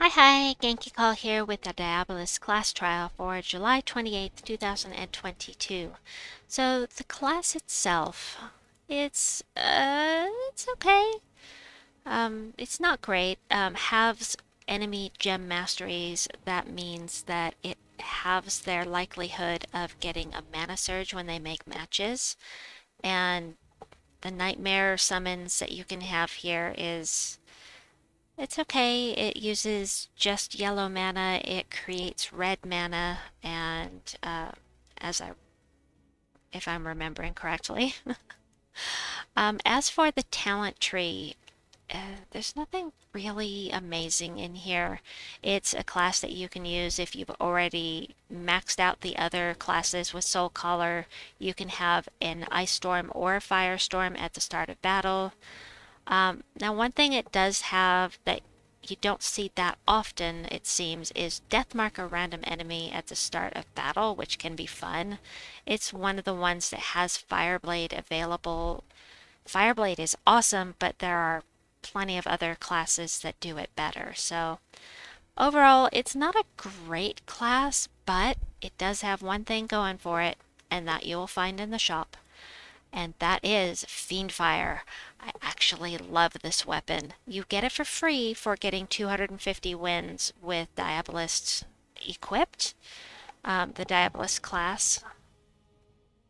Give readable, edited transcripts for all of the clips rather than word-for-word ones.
Hi, Genki Call here with the Diabolist class trial for July 28th, 2022. So the class itself, it's okay. It's not great. Halves enemy gem masteries, that means that it halves their likelihood of getting a mana surge when they make matches. And the nightmare summons that you can have here is it's okay. It uses just yellow mana. It creates red mana, and as I, if I'm remembering correctly. As for the talent tree, there's nothing really amazing in here. It's a class that you can use if you've already maxed out the other classes with Soul Caller. You can have an Ice Storm or a Firestorm at the start of battle. Now, one thing it does have that you don't see that often, it seems, is Deathmark a random enemy at the start of battle, which can be fun. It's one of the ones that has Fireblade available. Fireblade is awesome, but there are plenty of other classes that do it better. So overall, it's not a great class, but it does have one thing going for it, and that you will find in the shop, and that is Fiendfire. I actually love this weapon. You get it for free for getting 250 wins with Diabolist equipped, the Diabolist class.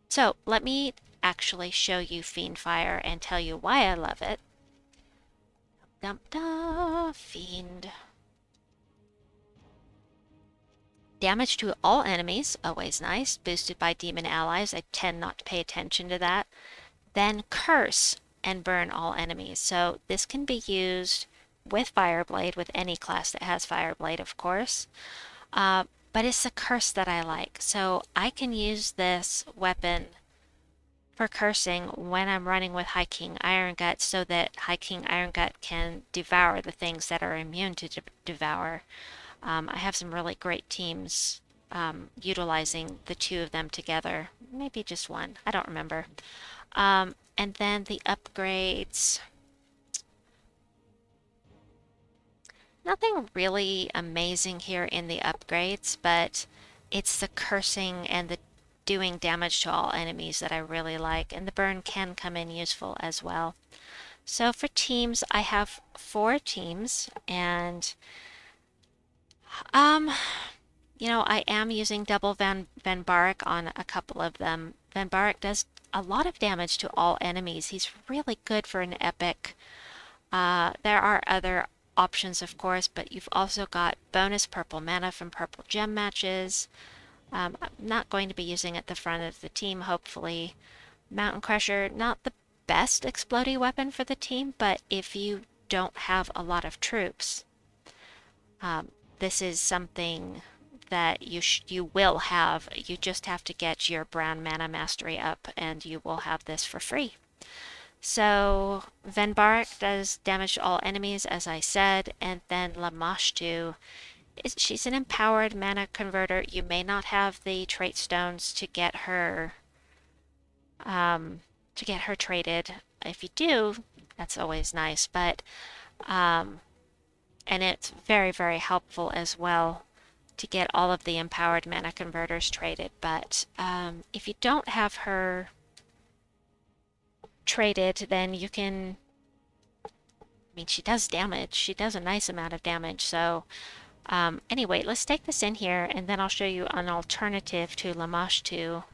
So let me actually show you Fiendfire and tell you why I love it. Dum dum, Fiend. Damage to all enemies, always nice, boosted by demon allies. I tend not to pay attention to that. Then curse and burn all enemies. So this can be used with Fireblade, with any class that has Fireblade, of course. But it's the curse that I like. So I can use this weapon for cursing when I'm running with High King Irongut so that High King Irongut can devour the things that are immune to devour. I have some really great teams utilizing the two of them together. Maybe just one. I don't remember. And then the upgrades. Nothing really amazing here in the upgrades, but it's the cursing and the doing damage to all enemies that I really like, and the burn can come in useful as well. So for teams, I have 4 teams, and I am using double Venbarak on a couple of them. Venbarak does a lot of damage to all enemies. He's really good for an epic. There are other options, of course, but you've also got bonus purple mana from purple gem matches. I'm not going to be using at the front of the team, hopefully. Mountain Crusher, not the best explodey weapon for the team, but if you don't have a lot of troops, this is something that you will have. You just have to get your brown mana mastery up, and you will have this for free. So Venbarak does damage to all enemies, as I said, and then Lamashtu, she's an empowered mana converter. You may not have the trait stones to get her traded. If you do, that's always nice. But and it's very, very helpful as well to get all of the empowered mana converters traded. But if you don't have her traded, then you can. I mean, she does damage. She does a nice amount of damage. So anyway, let's take this in here, and then I'll show you an alternative to Lamashtu.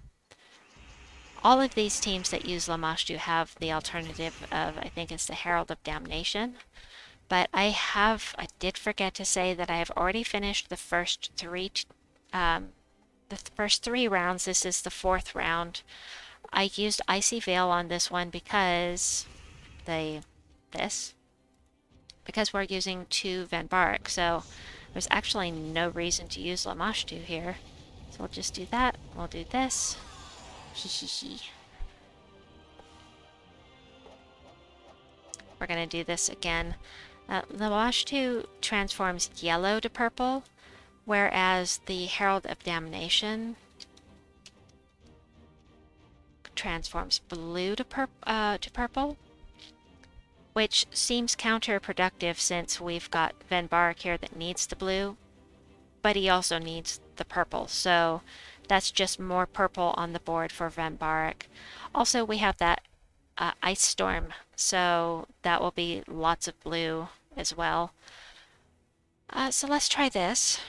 All of these teams that use Lamashtu have the alternative of, I think it's the Herald of Damnation. But I did forget to say that I have already finished the first 3 rounds. This is the 4th round. I used Icy Veil on this one because because we're using 2 Venbarak, so there's actually no reason to use Lamashtu here. So we'll just do that. We'll do this. We're going to do this again. Lamashtu transforms yellow to purple, whereas the Herald of Damnation transforms blue to purple. which seems counterproductive since we've got Venbarak here that needs the blue, but he also needs the purple, so that's just more purple on the board for Venbarak. Also, we have that Ice Storm, so that will be lots of blue as well. So let's try this.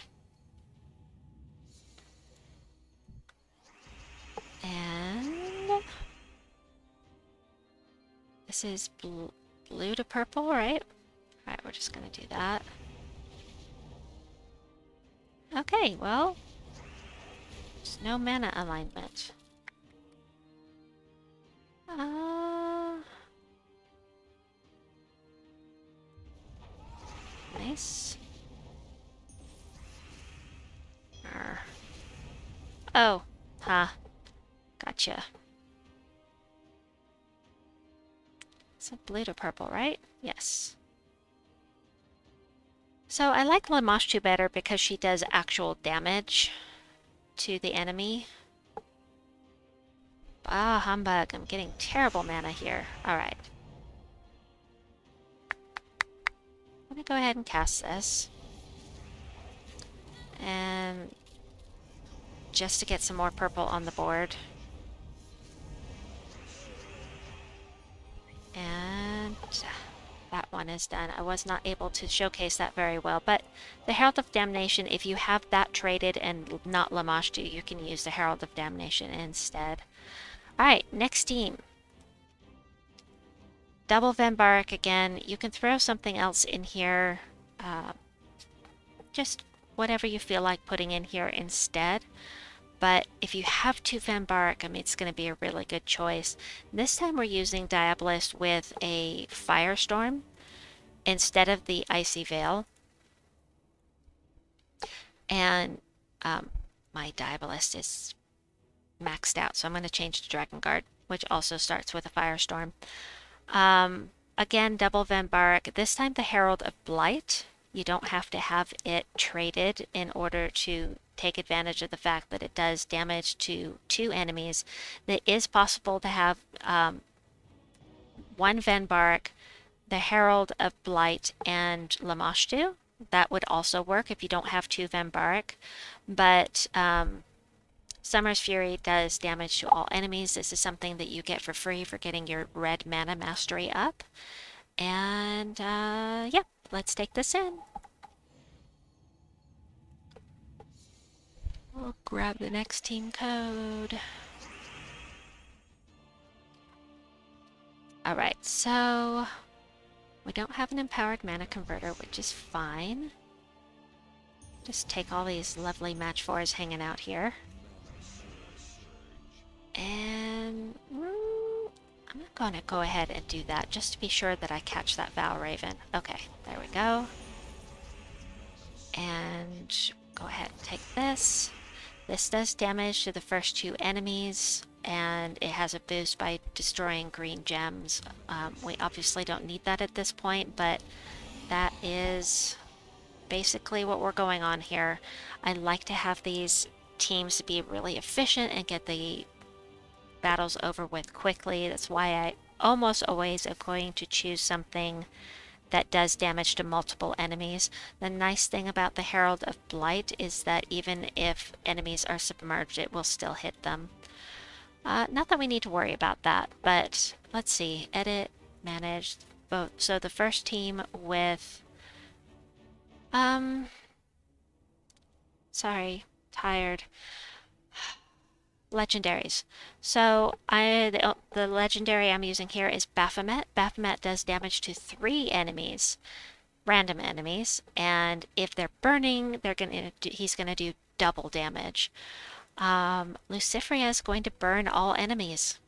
And this is blue to purple, right? Alright, we're just going to do that. Okay, well, there's no mana alignment. Nice. Oh, huh. Gotcha. It's a blue to purple, right? Yes. So I like Lamashtu better because she does actual damage to the enemy. Ah, humbug. I'm getting terrible mana here. Alright. I'm gonna go ahead and cast this. And just to get some more purple on the board. And that one is done. I was not able to showcase that very well, but the Herald of Damnation, if you have that traded and not Lamashtu, you can use the Herald of Damnation instead. Alright, next team. Double Venbarak again. You can throw something else in here. Just whatever you feel like putting in here instead. But if you have two Venbarak, I mean, it's going to be a really good choice. This time we're using Diabolist with a Firestorm instead of the Icy Veil. And my Diabolist is maxed out, so I'm going to change to Dragon Guard, which also starts with a Firestorm. Again, double Venbarak. This time the Herald of Blight. You don't have to have it traded in order to take advantage of the fact that it does damage to two enemies. It is possible to have one Venbarak, the Herald of Blight, and Lamashtu. That would also work if you don't have two Venbarak. But Summer's Fury does damage to all enemies. This is something that you get for free for getting your red mana mastery up. And yeah, let's take this in. We'll grab the next team code. Alright, so we don't have an empowered mana converter, which is fine. Just take all these lovely match 4s hanging out here. And I'm going to go ahead and do that just to be sure that I catch that Valraven. Okay, there we go. And go ahead and take this. This does damage to the first two enemies, and it has a boost by destroying green gems. We obviously don't need that at this point, but that is basically what we're going on here. I like to have these teams be really efficient and get the battles over with quickly. That's why I almost always am going to choose something that does damage to multiple enemies. The nice thing about the Herald of Blight is that even if enemies are submerged, it will still hit them. Not that we need to worry about that, but let's see. Edit, manage, vote. So the first team with... sorry, tired. Legendaries. So the legendary I'm using here is Baphomet. Baphomet does damage to 3 enemies, random enemies, and if they're burning, he's gonna do double damage. Lucifria is going to burn all enemies,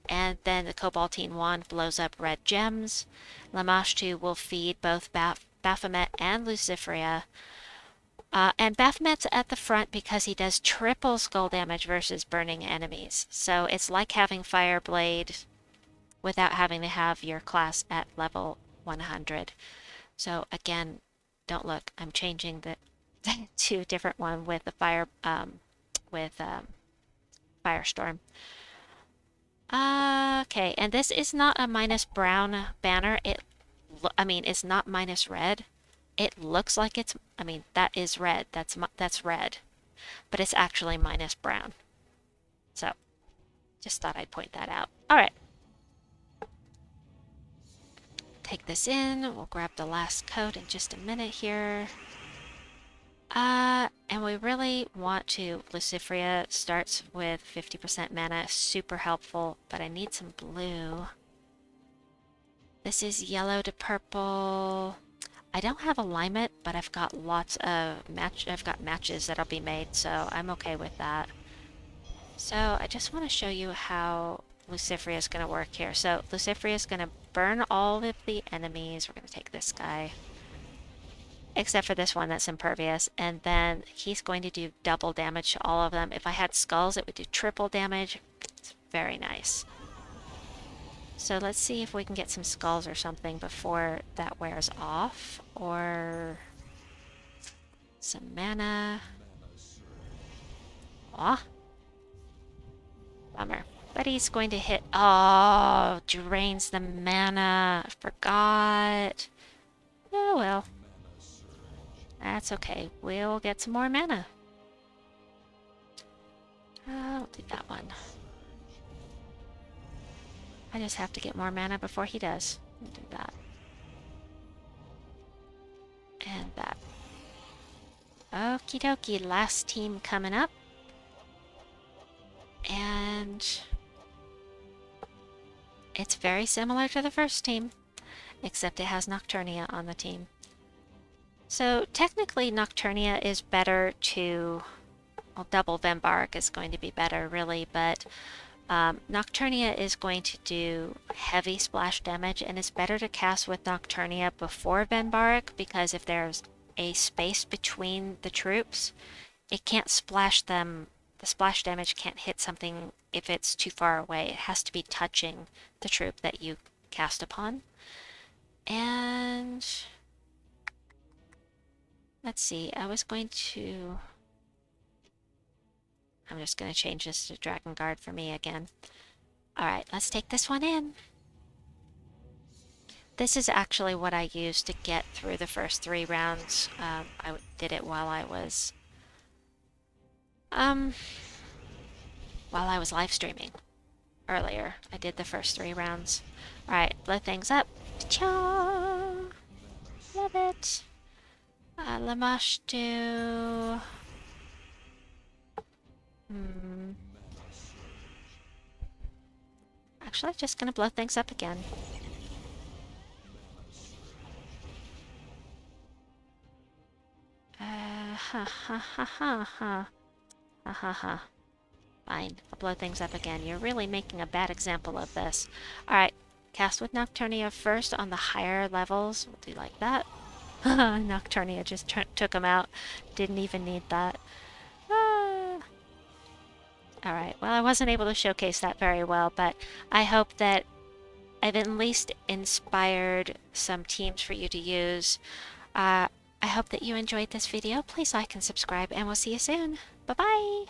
and then the Cobaltine wand blows up red gems. Lamashtu will feed both Baphomet and Lucifria. And Baphomet's at the front because he does triple skull damage versus burning enemies. So it's like having Fireblade without having to have your class at level 100. So again, don't look. I'm changing the to a different one with the Firestorm. Okay, and this is not a minus brown banner. I mean, it's not minus red. It looks like it's, I mean, that is red. That's red, but it's actually minus brown. So, just thought I'd point that out. All right. Take this in. We'll grab the last coat in just a minute here. And we really want to, Lucifria starts with 50% mana, super helpful, but I need some blue. This is yellow to purple. I don't have alignment, but I've got lots of I've got matches that'll be made, so I'm okay with that. So I just want to show you how Lucifria is going to work here. So Lucifria is going to burn all of the enemies. We're going to take this guy, except for this one that's impervious, and then he's going to do double damage to all of them. If I had skulls, it would do triple damage. It's very nice. So let's see if we can get some skulls or something before that wears off, or some mana. Aw. Bummer. But he's going to hit... Oh, drains the mana. I forgot. Oh well. That's okay. We'll get some more mana. I'll do that one. I just have to get more mana before he does. We'll do that. And that. Okie dokie. Last team coming up. And it's very similar to the first team, except it has Nocturnia on the team. So technically Nocturnia is better to, well, double Venbarak is going to be better really, but Nocturnia is going to do heavy splash damage, and it's better to cast with Nocturnia before Venbarak, because if there's a space between the troops, it can't splash them. The splash damage can't hit something if it's too far away. It has to be touching the troop that you cast upon. And let's see, I'm just going to change this to Dragon Guard for me again. Alright, let's take this one in. This is actually what I used to get through the first 3 rounds. I did it while I was live streaming earlier. I did the first 3 rounds. Alright, blow things up. Cha! Love it. Lamashtu. Actually, just gonna blow things up again. Ha ha ha ha ha. Ha ha ha. Fine, I'll blow things up again. You're really making a bad example of this. Alright, cast with Nocturnia first on the higher levels. We'll do like that. Nocturnia just took him out. Didn't even need that. Alright, well, I wasn't able to showcase that very well, but I hope that I've at least inspired some teams for you to use. I hope that you enjoyed this video. Please like and subscribe, and we'll see you soon. Bye-bye!